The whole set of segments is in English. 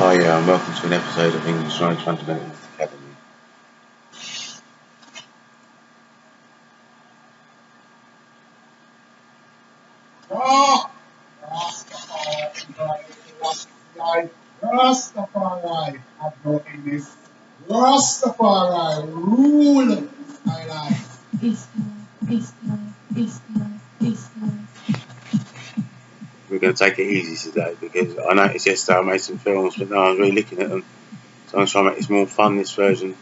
Hi, and welcome to an episode of English Language Fundamentals Academy. Rastafari have no enemies. Rastafari rule my life. We're going to take it easy today because I noticed yesterday I made some films, but no one's really looking at them. So I'm trying to make this more fun, this version.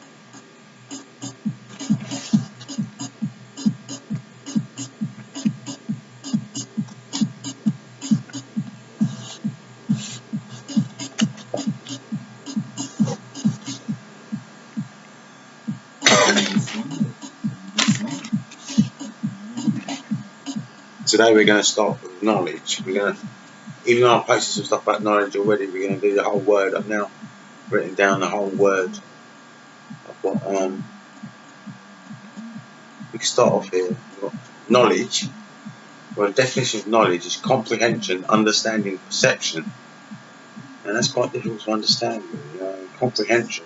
Today we're going to start with knowledge. Even though I've posted some stuff about knowledge already, we're going to do the whole word. I've now written down the whole word. I've got, we can start off here. We've got knowledge. Well, the definition of knowledge is comprehension, understanding, perception. And that's quite difficult to understand, comprehension.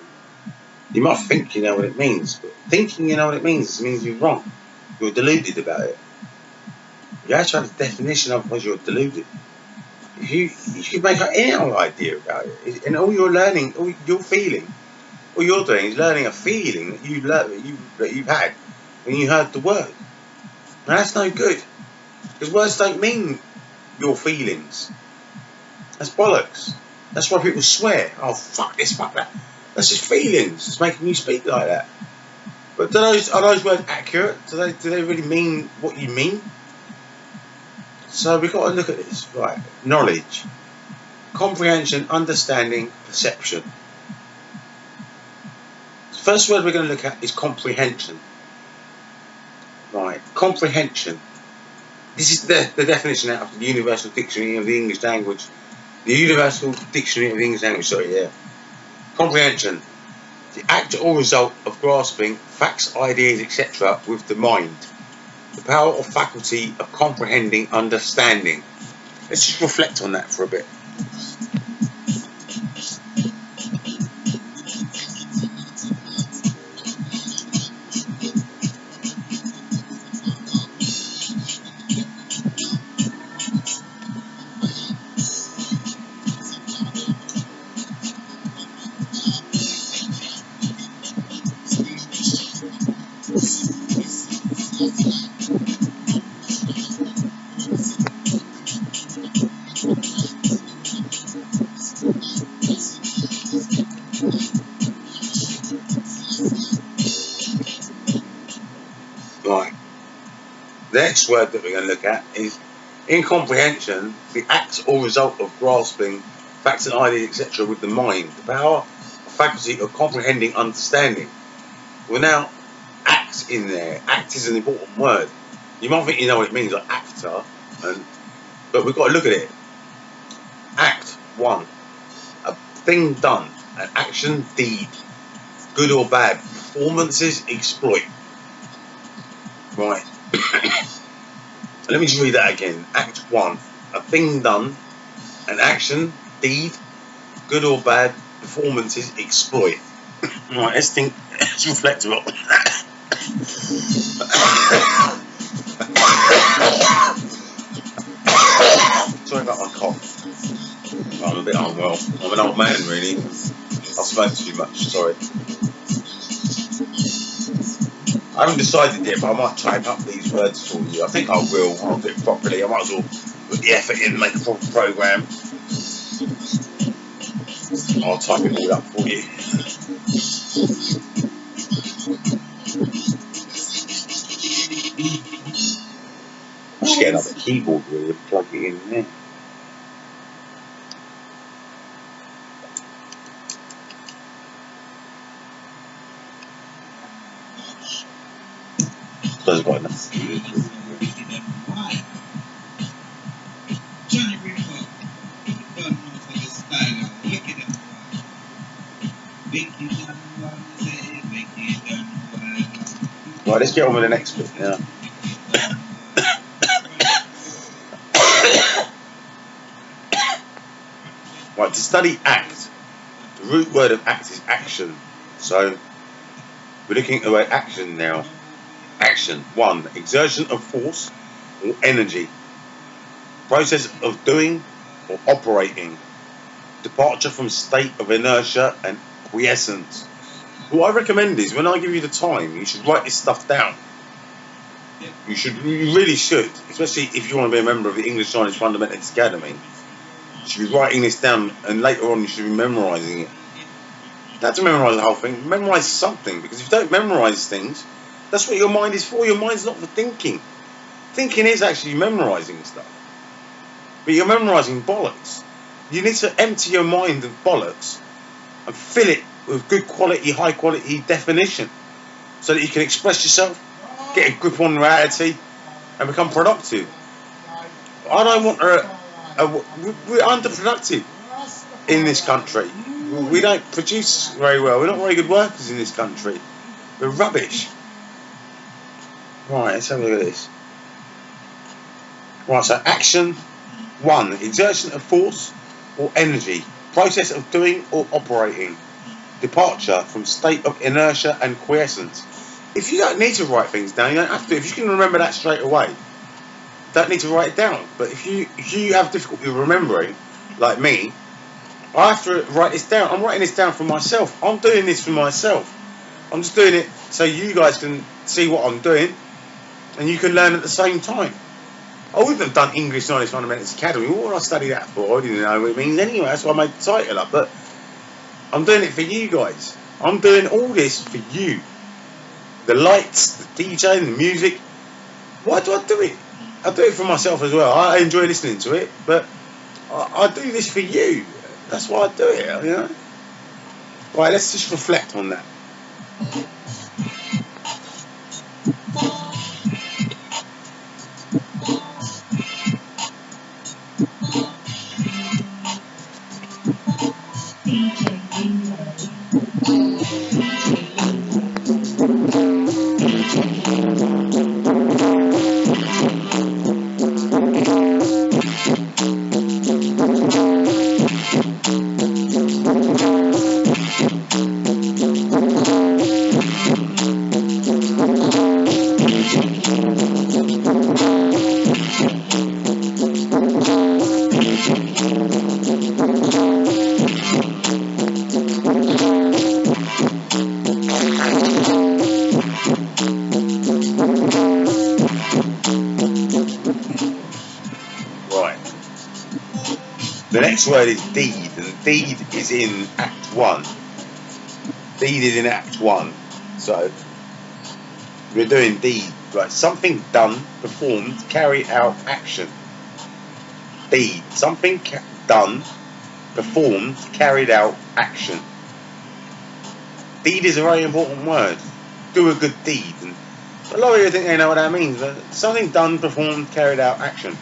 You might think you know what it means, but thinking you know what it means you're wrong. You're deluded about it. You have to have a definition of what you're deluded. You can make any other idea about it, and all you're learning, all you're feeling, all you're doing is learning a feeling that you've had when you heard the word. Now that's no good, because words don't mean your feelings. That's bollocks. That's why people swear. Oh, fuck this, fuck that. That's just feelings. It's making you speak like that. But are those words accurate? Do they really mean what you mean? So we've got to look at this. Right. Knowledge. Comprehension, understanding, perception. The first word we're going to look at is comprehension. Right. Comprehension. This is the definition out of the Universal Dictionary of the English Language. The Universal Dictionary of the English Language, Comprehension. The act or result of grasping facts, ideas, etc. with the mind. The power or faculty of comprehending, understanding. Let's just reflect on that for a bit. Right. The next word that we're going to look at is incomprehension, the act or result of grasping facts and ideas, etc. with the mind. The power or faculty of comprehending, understanding. Well, now, act in there. Act is an important word. You might think you know what it means, like actor, but we've got to look at it. Act, one, a thing done, an action, deed, good or bad, performances, exploit. Right. Let me just read that again. Act one, a thing done, an action, deed, good or bad, performances, exploit. Right, let's reflect a lot. Sorry about my cough. I'm a bit unwell. I'm an old man, really. I smoke too much, sorry. I haven't decided yet, but I might type up these words for you. I think I will. I'll do it properly. I might as well put the effort in and make a proper programme. I'll type it all up for you. I should get another keyboard really and plug it in there. I've got enough. Right, let's get on with the next bit now. Right, to study act. The root word of act is action. So we're looking at the word action now. Action. 1. Exertion of force or energy. Process of doing or operating. Departure from state of inertia and quiescence. What I recommend is when I give you the time, you should write this stuff down. You really should, especially if you want to be a member of the English Chinese Fundamentals Academy. You should be writing this down, and later on you should be memorising it. You don't have to memorise the whole thing. Memorise something, because if you don't memorise things, that's what your mind is for. Your mind's not for thinking. Thinking is actually memorising stuff. But you're memorising bollocks. You need to empty your mind of bollocks and fill it with good quality, high quality definition, so that you can express yourself, get a grip on reality, and become productive. I don't want we're underproductive in this country. We don't produce very well. We're not very good workers in this country. We're rubbish. Right, let's have a look at this. Right, so action 1. Exertion of force or energy. Process of doing or operating. Departure from state of inertia and quiescence. If you don't need to write things down, you don't have to. If you can remember that straight away, you don't need to write it down. But if you have difficulty remembering, like me, I have to write this down. I'm writing this down for myself. I'm doing this for myself. I'm just doing it so you guys can see what I'm doing, and you can learn at the same time. I wouldn't have done English Knowledge Fundamentals Academy. What would I study that for? I didn't know what it means anyway. That's why I made the title up. But I'm doing it for you guys. I'm doing all this for you. The lights, the DJ, the music. Why do I do it? I do it for myself as well. I enjoy listening to it, but I do this for you. That's why I do it, you know. Right, let's just reflect on that. The next word is deed, and deed is in Act 1. Deed is in Act 1. So, we're doing deed. Right, something done, performed, carried out, action. Deed. Something done, performed, carried out, action. Deed is a very important word. Do a good deed. And a lot of you think they know what that means, but something done, performed, carried out, action.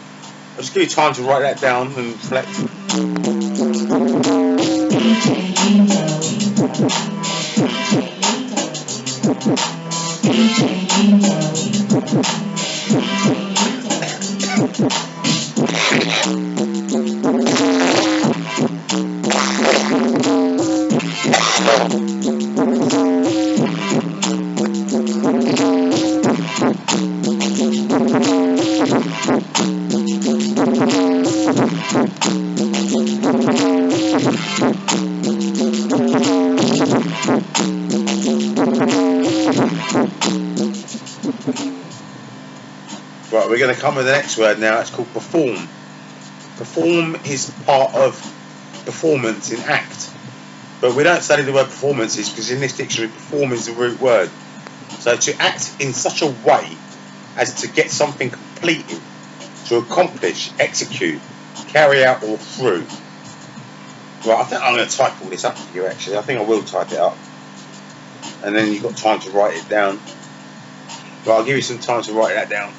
I'll just give you time to write that down and reflect. Right, we're going to come with the next word now. It's called perform. Perform is part of performance in act. But we don't study the word performances because in this dictionary perform is the root word. So to act in such a way as to get something completed, to accomplish, execute, carry out or through. Right, I think I'm going to type all this up for you actually. I think I will type it up. And then you've got time to write it down. Right, I'll give you some time to write that down.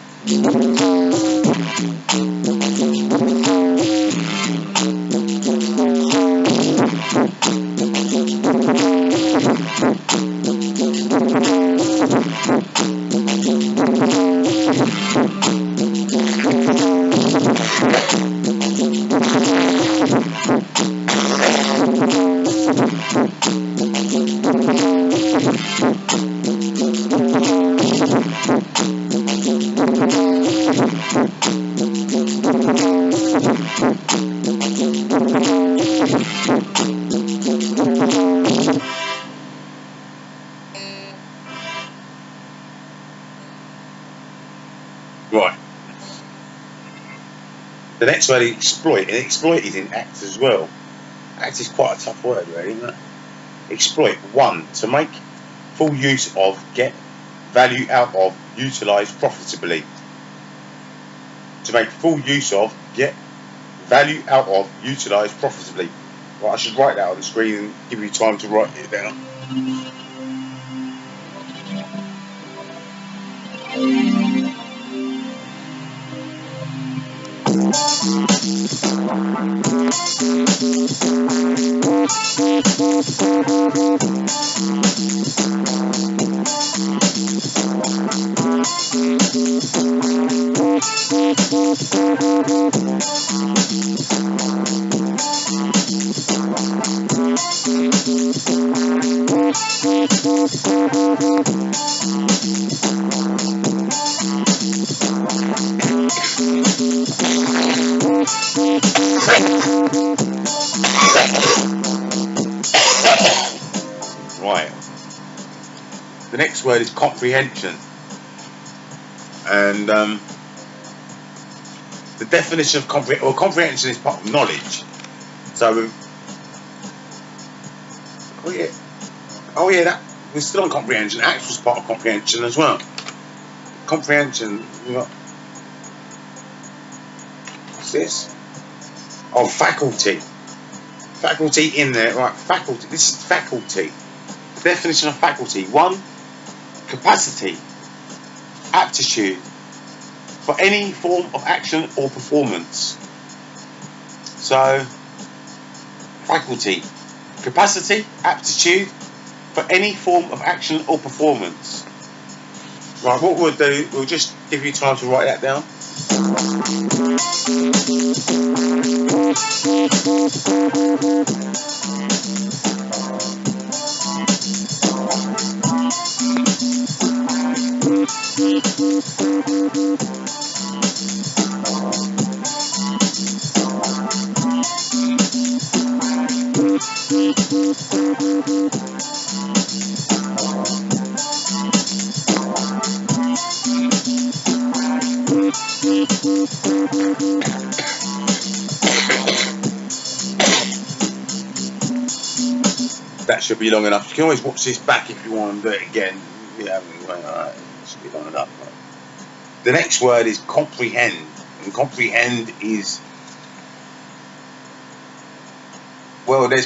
Right. The next word is exploit, and exploit is in act as well. Act is quite a tough word, really, isn't it? Exploit. 1. To make full use of, get value out of, utilise profitably. To make full use of, get value out of, utilise profitably. Right, I should write that on the screen and give you time to write it down. Right. The next word is comprehension, and the definition of comprehension is part of knowledge. So, that we're still on comprehension. Act was part of comprehension as well. Comprehension. What's this? Oh, faculty. Faculty in there, right? Faculty. This is faculty. The definition of faculty: 1, capacity, aptitude for any form of action or performance. So, faculty, capacity, aptitude for any form of action or performance. Right, what we'll do, we'll just give you time to write that down. That should be long enough. You can always watch this back if you want to do it again. Yeah, alright, it should be long enough. The next word is comprehend, and comprehend is, well, there's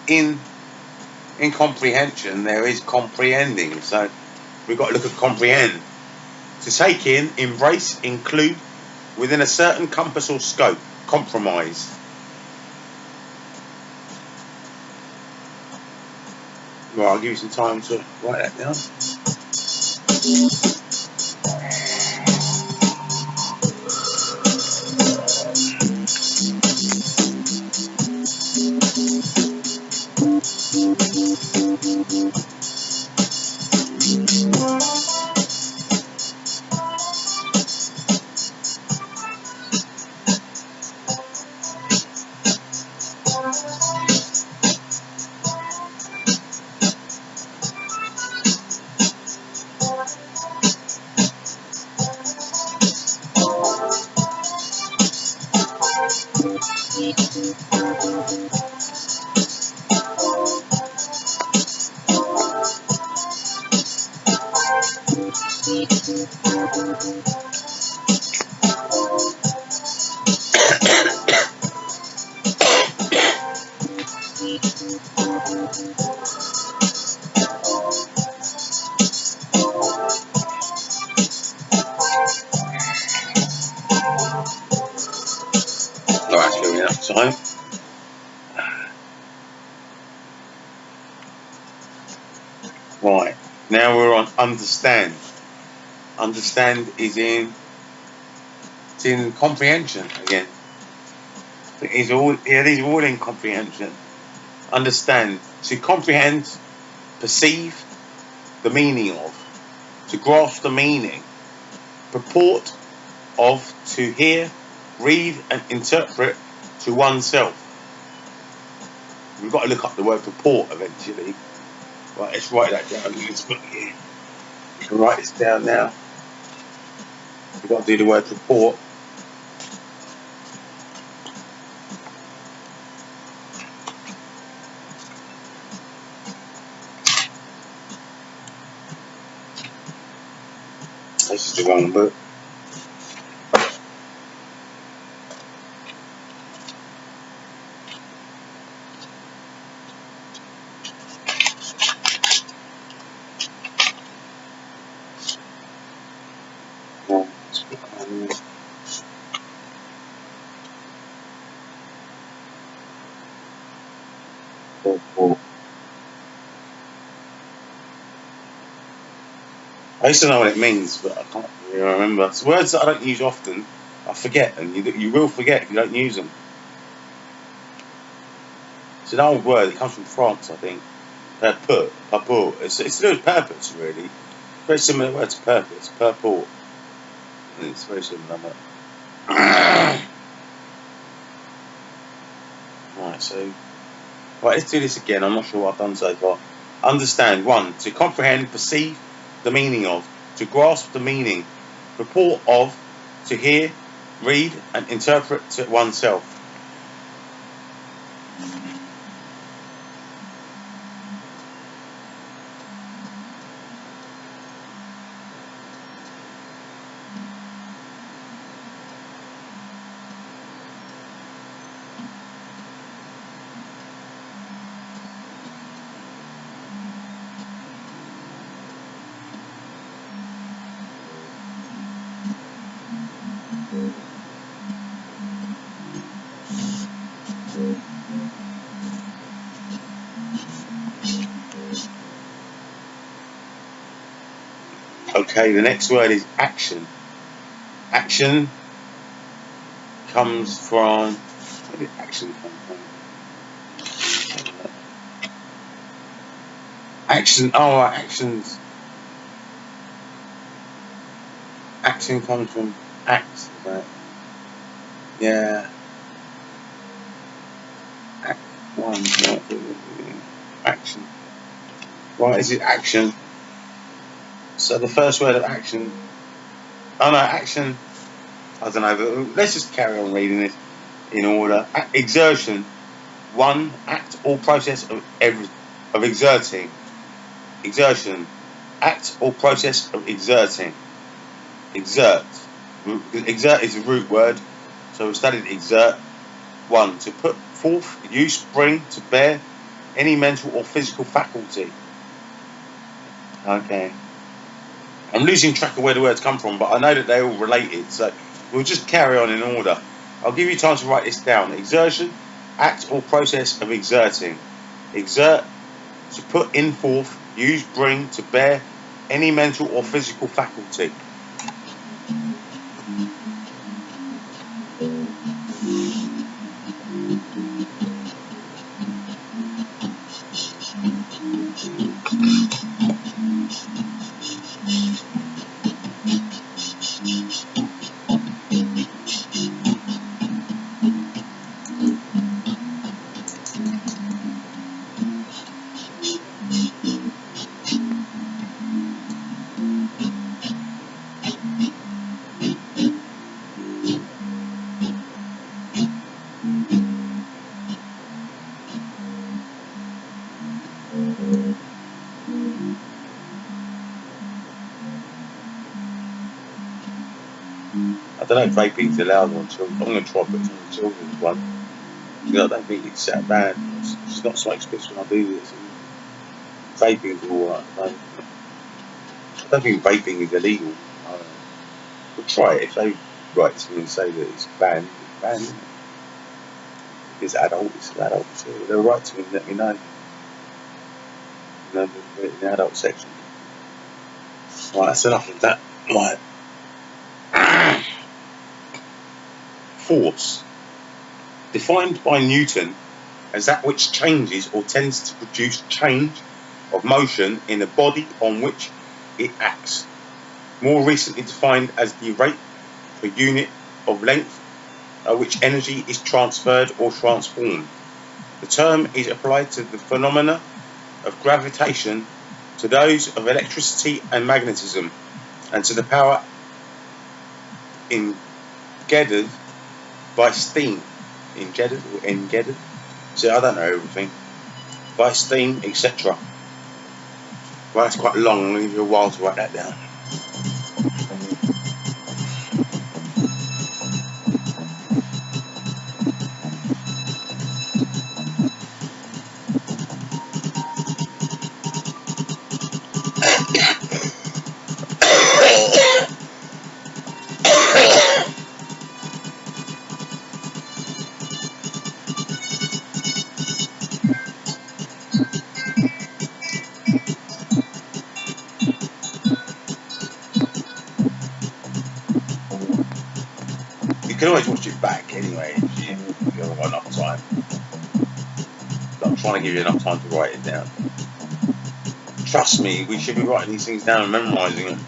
in comprehension there is comprehending. So we've got to look at comprehend. To take in, embrace, include within a certain compass or scope. Compromise. Right, I'll give you some time to write that down. Alright, give me enough time. Right, now we're on understand. Understand is in comprehension again. These are all in comprehension. understand, to comprehend, perceive the meaning of, to grasp the meaning, purport of, to hear, read and interpret to oneself. We've got to look up the word purport eventually. Right, let's write that down in this book here. You can write this down now. We've got to do the word purport. This is the wrong book. I used to know what it means, but I can't really remember. It's words that I don't use often. I forget, and you will forget if you don't use them. It's an old word. It comes from France, I think. Purport. It's to do with purpose, really. Very similar word to purpose. Purport. And it's very similar. Right, so... Right, let's do this again. I'm not sure what I've done so far. Understand. 1. To comprehend, perceive the meaning of. To grasp the meaning. Purport of. To hear, read and interpret to oneself. Okay, the next word is action. Action comes from... Where did action come from? Action, oh, actions. Action comes from act, right? Yeah. Act one, action. Right, is it action? So the first word of action... Oh no, action... I don't know, but let's just carry on reading this in order. Exertion. 1. Act or process of exerting. Exertion. Act or process of exerting. Exert. Exert is a root word, so we've studied exert. 1. To put forth, use, bring, to bear any mental or physical faculty. Okay. I'm losing track of where the words come from, but I know that they're all related, so we'll just carry on in order. I'll give you time to write this down. Exertion, act or process of exerting. Exert, to put in forth, use, bring, to bear any mental or physical faculty. I don't know if vaping's allowed on children. I'm going to try putting it on the children's one. You know, I don't think it's that bad. It's not so explicit when I do this. Vaping's alright. I don't think vaping is illegal. We'll try it. If they write to me and say that it's banned, it's banned, isn't it? If it's adult, it's adult. So they'll write to me and let me know. You know, in the adult section. Right, that's enough of that. Right. Force. Defined by Newton as that which changes or tends to produce change of motion in the body on which it acts, more recently defined as the rate per unit of length at which energy is transferred or transformed. The term is applied to the phenomena of gravitation, to those of electricity and magnetism, and to the power engendered by steam. Engendered or engendered? See, I don't know everything. By steam, etc. Well, that's quite long. I'm going to give you a while to write that down. You can always watch it back anyway if you haven't got enough time. But I'm trying to give you enough time to write it down. Trust me, we should be writing these things down and memorising them.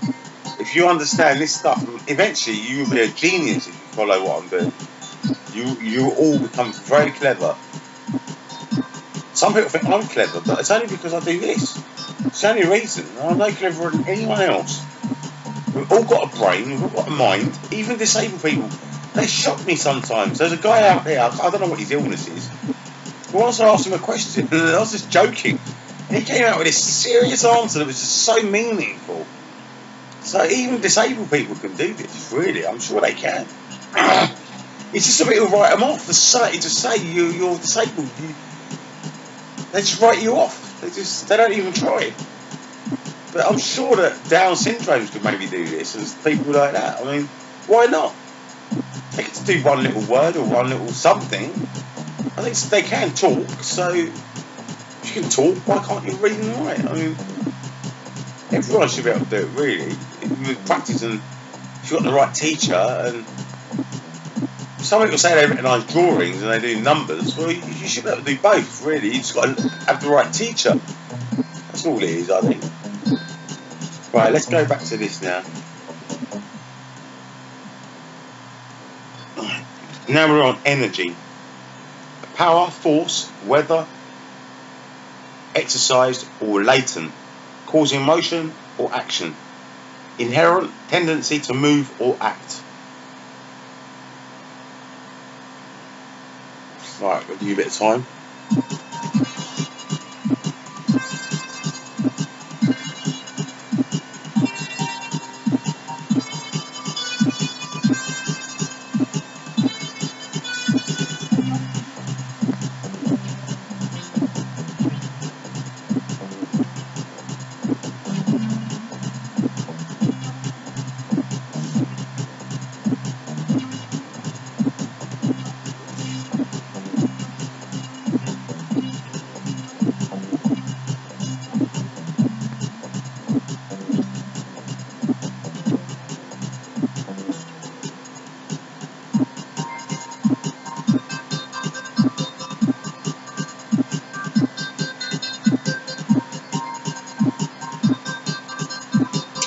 If you understand this stuff, eventually you will be a genius if you follow what I'm doing. You will all become very clever. Some people think I'm clever, but it's only because I do this. It's the only reason. I'm no cleverer than anyone else. We've all got a brain, we've all got a mind. Even disabled people, they shock me sometimes. There's a guy out there, I don't know what his illness is, but once I asked him a question, and I was just joking, and he came out with this serious answer that was just so meaningful. So even disabled people can do this, really. I'm sure they can. It's just a bit to write them off. To say you're disabled, they just write you off. They don't even try. But I'm sure that Down syndromes could maybe do this, and people like that. I mean, why not? They get to do one little word or one little something. I think they can talk, so if you can talk, why can't you read and write? I mean, everyone should be able to do it, really. With practice, and if you've got the right teacher, and some people say they recognise drawings and they do numbers, well, you should be able to do both, really. You just got to have the right teacher. That's all it is, I think. Right, let's go back to this now. Now we're on energy. Power, force, whether exercised or latent, causing motion or action. Inherent tendency to move or act. Right, we'll give you a bit of time.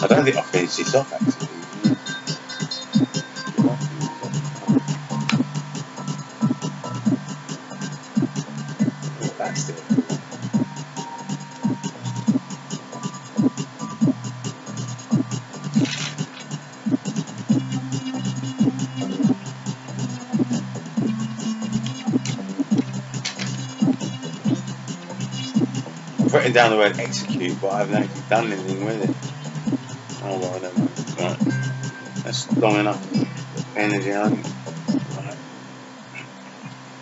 I don't think I'll finish this off, actually. That's it. I'm putting down the word execute, but I haven't actually done anything with it. Oh, well, I don't know. Right. That's long enough. Energy, right.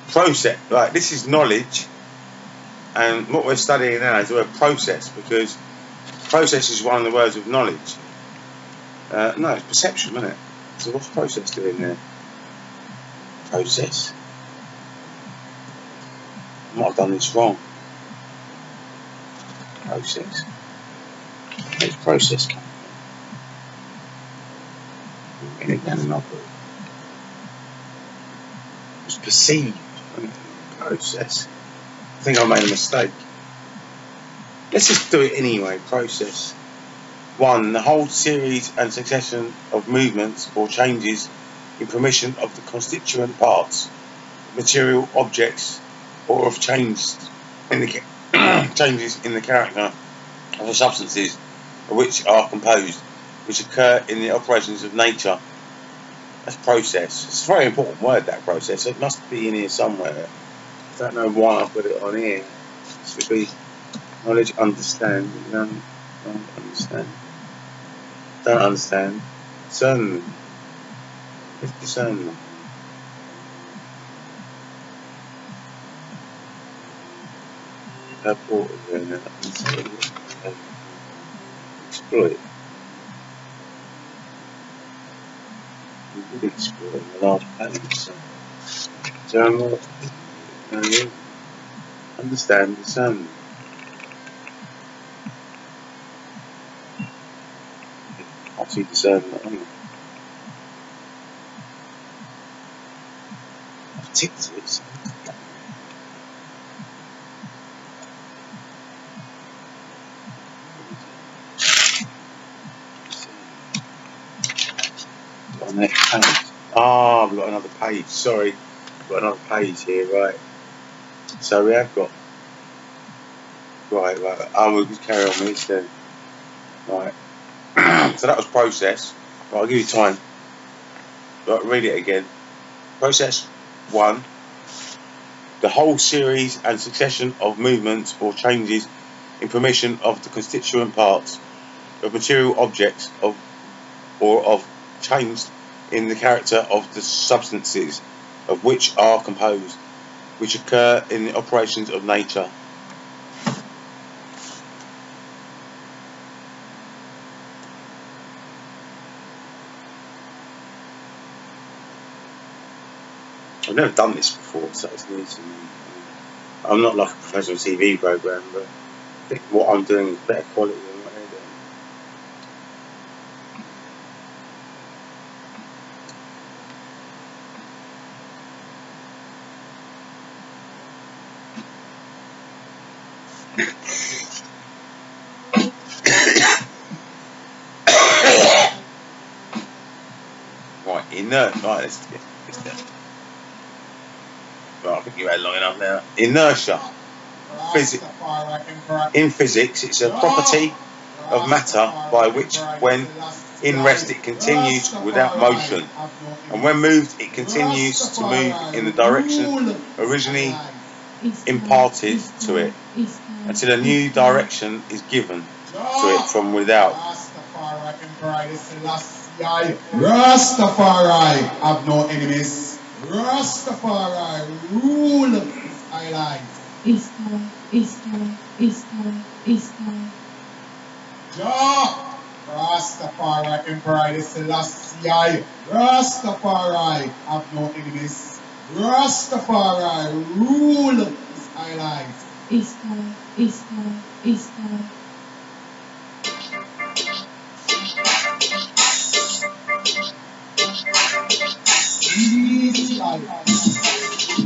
Process. Right, this is knowledge. And what we're studying now is the word process, because process is one of the words of knowledge. No, it's perception, isn't it? So what's process doing there? Process. I might have done this wrong. Process. Where's process come from? Get it down another. It's perceived. Process. I think I made a mistake. Let's just do it anyway. Process 1. The whole series and succession of movements or changes in permission of the constituent parts, material objects, or of changes in the changes in the character of the substances of which are composed, which occur in the operations of nature. That's process. It's a very important word, that process. It must be in here somewhere. I don't know why I've got it on here. It should be knowledge, understand, don't understand. Don't understand. Discernment. It's discernment. Exploit. We did exploit in the last page. So. Discernment. Understand, discernment. I see discernment. I've ticked it. So. Next page. Ah, we've got another page. Sorry, we've got another page here, right? So we have got right. Oh, we'll just carry on with this then. Right. So that was process. Right, I'll give you time. Right, read it again. Process 1. The whole series and succession of movements or changes in permission of the constituent parts of material objects of changed in the character of the substances of which are composed, which occur in the operations of nature. I've never done this before, so it's new to me. I'm not like a professional TV program, but I think what I'm doing is better quality than what they're doing. Right, inert. Right, let's get this down. Right, I think you had long enough now. Inertia. In physics, it's a property of matter by which, when in rest, it continues without motion, and when moved, it continues to move in the direction originally imparted to it, until a new direction is given to it from without. Rastafari have no enemies. Rastafari rule his islands. Jah Rastafari Emperor Selassie. Rastafari have no enemies. Rastafari rule his islands.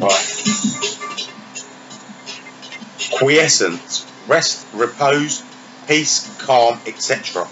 Right. Quiescence, rest, repose, peace, calm, etc.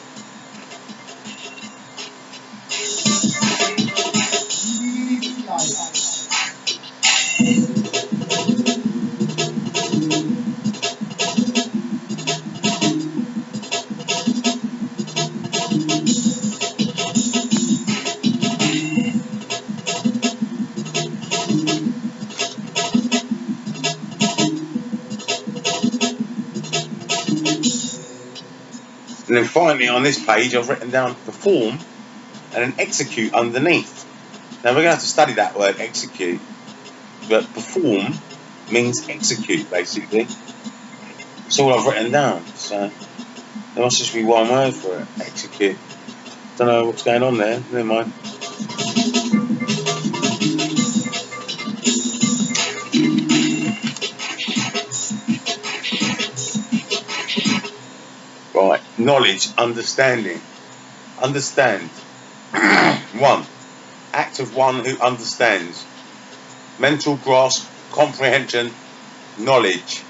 And then finally on this page I've written down perform and then execute underneath. Now we're going to have to study that word execute, but perform means execute basically. That's all I've written down, so there must just be one word for it, execute. Don't know what's going on there, never mind. Right, knowledge, understanding. Understand. 1. Act of one who understands. Mental grasp, comprehension, knowledge.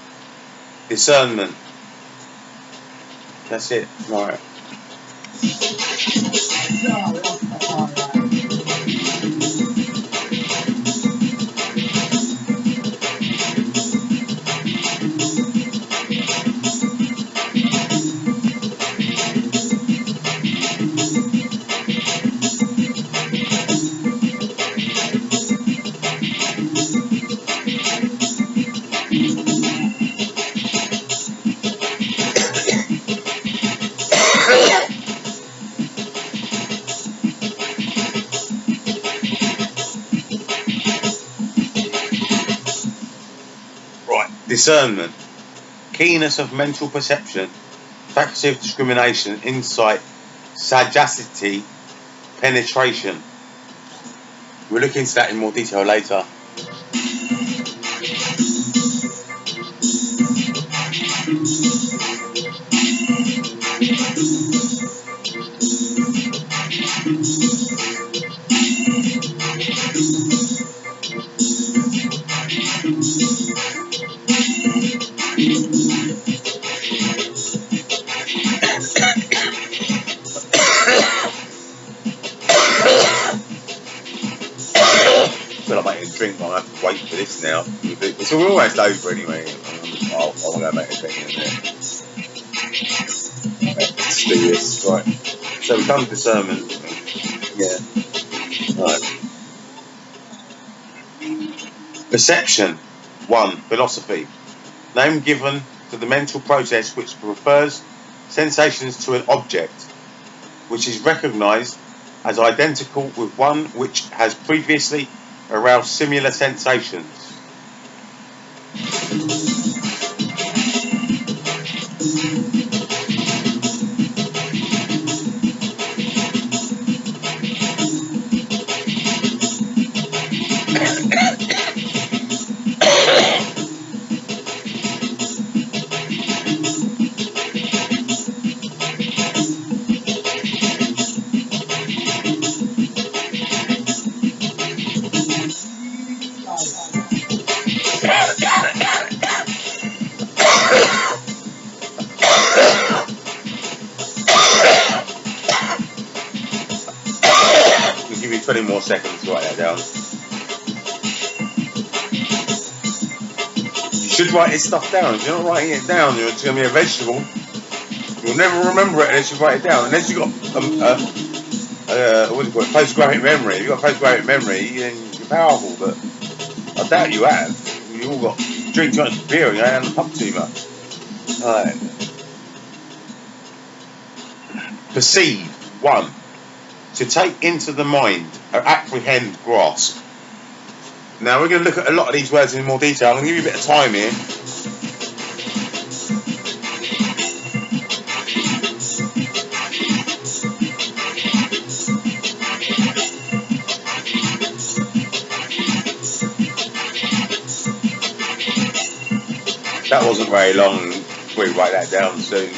discernment. That's it. Right. Jah Rastafari. Right. Discernment. Keenness of mental perception, faculty of discrimination, insight, sagacity, penetration. We'll look into that in more detail later. I feel like making a drink, but I have to wait for this now. It's almost over anyway. I'll go make a drink in a minute. Let's do this. Right. So we've done discernment. Yeah. Right. Perception. 1. Philosophy. Name given to the mental process which refers sensations to an object, which is recognized as identical with one which has previously aroused similar sensations. I'll give you 20 more seconds to write that down. You should write this stuff down. If you're not writing it down, it's going to be a vegetable. You'll never remember it unless you write it down. Unless you've got what do you call it? Photographic memory. If you've got photographic memory, then you're powerful. But I doubt you have. You all got drink too much beer and you ain't had the pub too much. Alright. Perceive. 1. To take into the mind, or apprehend, grasp. Now we're going to look at a lot of these words in more detail. I'm going to give you a bit of time here. That wasn't very long. We'll write that down soon.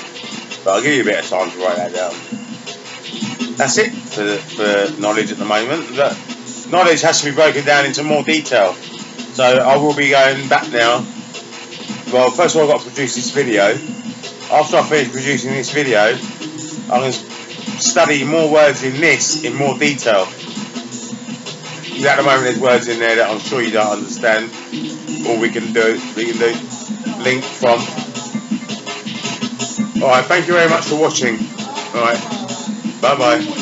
But I'll give you a bit of time to write that down. That's it for knowledge at the moment. But knowledge has to be broken down into more detail. So I will be going back now. Well, first of all, I've got to produce this video. After I finish producing this video, I'm going to study more words in this in more detail. At the moment, there's words in there that I'm sure you don't understand. All we can do link from. Alright, thank you very much for watching. Alright, bye bye.